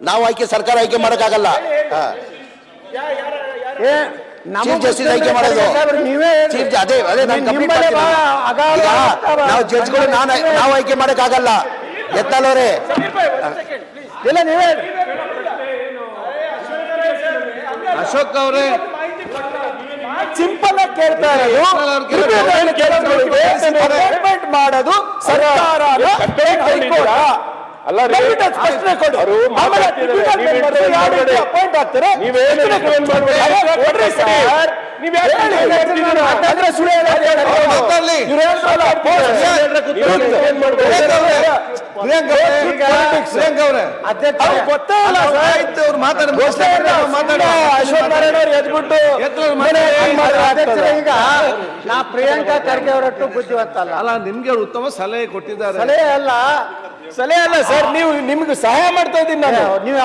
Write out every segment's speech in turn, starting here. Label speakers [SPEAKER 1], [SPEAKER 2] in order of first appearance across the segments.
[SPEAKER 1] ನಾವು ಆಯ್ಕೆ ಸರ್ಕಾರ ಆಯ್ಕೆ ಮಾಡೋಕ್ಕಾಗಲ್ಲ. ಚೀಫ್ ಜಸ್ಟಿಸ್ ಆಯ್ಕೆ ಮಾಡೋದು ಅದೇ ನಾನು ಕಂಪ್ಲೀಟ್ ಮಾಡ್ತೀನಿ. ನಾವು ಜಡ್ಜ್ಗಳು ನಾವು ಆಯ್ಕೆ ಮಾಡೋಕ್ಕಾಗಲ್ಲ. ಎತ್ತಲವ್ರೆ
[SPEAKER 2] ಇಲ್ಲ ನೀವೇ
[SPEAKER 3] ಅಶೋಕ್ ಅವರೇ
[SPEAKER 2] ಸಿಂಪಲ್ ಆಗಿ ಕೇಳ್ತಾ ಇರೋದು ಮಾಡೋದು ಸರ್ಕಾರ ಅಲ್ಲ ಸ್ಪಷ್ಟನೆ ಕೊಡು. ಅಪಾಯಿಂಟ್ ಆಗ್ತಾರೆ ಅಶ್ವಥ್ ನಾರಾಯಣ ಅವ್ರು ಎದ್ಬಿಟ್ಟು ಈಗ ನಾ ಪ್ರಿಯಾಂಕಾ ಖರ್ಗೆ ಅವರಟ್ಟು ಬುದ್ಧಿವಂತ
[SPEAKER 3] ಅಲ್ಲ. ನಿಮ್ಗೆ ಉತ್ತಮ ಸಲಹೆ ಕೊಟ್ಟಿದ್ದಾರೆ.
[SPEAKER 2] ಸಲಹೆ ಅಲ್ಲ ಸರ್, ನೀವು ನಿಮ್ಗೆ ಸಹಾಯ ಮಾಡ್ತಾ ಇದ್ದೀನಿ ನಾನು. ನೀವು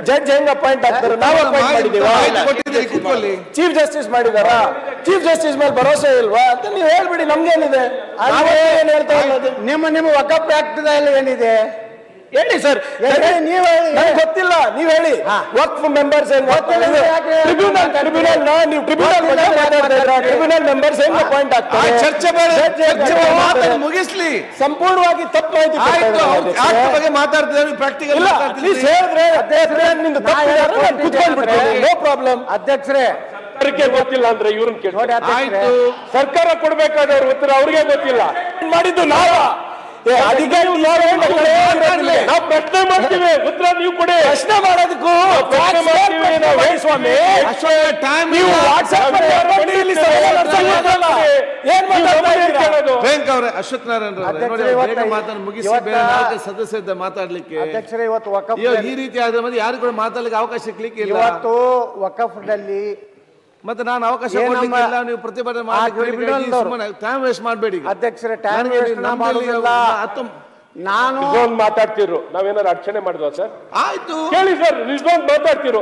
[SPEAKER 2] ಜಡ್ಜ್ ಹೆಂಗ್ ಅಪಾಯಿಂಟ್ ಆಗ್ತಾರೆ, ನಾವು ಅಪಾಯಿಂಟ್ ಮಾಡಿದೀವಿ. ಚೀಫ್ ಜಸ್ಟಿಸ್ ಮಾಡಿದಾರಾ? ಚೀಫ್ ಜಸ್ಟಿಸ್ ಮೇಲೆ ಭರೋಸೆ ಇಲ್ವಾ ಅಂತ ನೀವು ಹೇಳ್ಬಿಡಿ. ನಮ್ಗೇನಿದೆ ಏನ್ ಹೇಳ್ತಾ ಇರೋದು? ನಿಮ್ಮ ವಕಫ್ ಆಕ್ಟ್ ಏನಿದೆ ಹೇಳಿ ಸರ್. ನೀವು ಗೊತ್ತಿಲ್ಲ, ನೀವ್ ಹೇಳಿ. ವಕ್ಫ್ ಮೆಂಬರ್ಸ್ ಟ್ರಿಬ್ಯುನಲ್ ಮೆಂಬರ್ಸ್ ಹೆಂಗ್ ಅಪಾಯಿಂಟ್ ಆಗ್ತಾರೆ? ಚರ್ಚೆ
[SPEAKER 3] ಮುಗಿಸ್ಲಿ.
[SPEAKER 2] ಸಂಪೂರ್ಣವಾಗಿ ತಪ್ಪು ಮಾಹಿತಿ
[SPEAKER 3] ಮಾತಾಡ್ತಿದ್ದಾರೆ. Practical
[SPEAKER 2] no problem. ಅಧ್ಯಕ್ಷರೇ ಗೊತ್ತಿಲ್ಲ ಅಂದ್ರೆ ಇವ್ರನ್ನ ಕೇಳಿ. ಸರ್ಕಾರ ಕೊಡ್ಬೇಕಾದವ್ರ ಉತ್ತರ ಅವ್ರಿಗೆ ಗೊತ್ತಿಲ್ಲ. ಮಾಡಿದ್ದು ನಾವು ಅಧಿಕಾರಿಗಳು ನಾವು ಪ್ರಶ್ನೆ ಮಾಡ್ತೀವಿ, ಉತ್ತರ ನೀವು ಕೊಡಿ. ಪ್ರಶ್ನೆ ಮಾಡೋದಕ್ಕೂ ಸ್ವಾಮಿ ನೀವು
[SPEAKER 3] ಪ್ರಿಯಾಂಕ ಅವರೇ, ಅಶ್ವಥ್ ನಾರಾಯಣ ಮಾತನ್ನು ಮುಗಿಸಿ ಬೇರೆ ಸದಸ್ಯರಿದ್ದ ಮಾತಾಡ್ಲಿಕ್ಕೆ.
[SPEAKER 2] ಅಧ್ಯಕ್ಷರೇ ಇವತ್ತು ವಕಫ್
[SPEAKER 3] ಈ ರೀತಿ ಆದ್ರೆ ಮತ್ತೆ ಯಾರು ಕೂಡ ಮಾತಾಡ್ಲಿಕ್ಕೆ ಅವಕಾಶ ಸಿಗ್ಲಿಕ್ಕೆ ಇಲ್ಲ.
[SPEAKER 2] ಇವತ್ತು ವಕಫ್ನಲ್ಲಿ
[SPEAKER 3] ಮತ್ತೆ ನಾನು ಅವಕಾಶ ಕೊಡ್ಲಿಕ್ಕಿಲ್ಲ. ನೀವು ಪ್ರತಿಭಟನೆ ಮಾಡಿ ಟೈಮ್ ವೇಸ್ಟ್ ಮಾಡಬೇಡಿ.
[SPEAKER 2] ಅಧ್ಯಕ್ಷರೇ ಟೈಮ್ ವೇಸ್ಟ್ ಮಾಡೋದಿಲ್ಲ. ನಾನು
[SPEAKER 4] ಮಾತಾಡ್ತಿರು ನಾವೇನಾದ್ರು ಅರ್ಚನೆ ಮಾಡಿದ್ವಾ ಸರ್?
[SPEAKER 3] ಆಯ್ತು
[SPEAKER 4] ಕೇಳಿ ಸರ್, ನಿಜವಾಗಿ ಮಾತಾಡ್ತಿರು.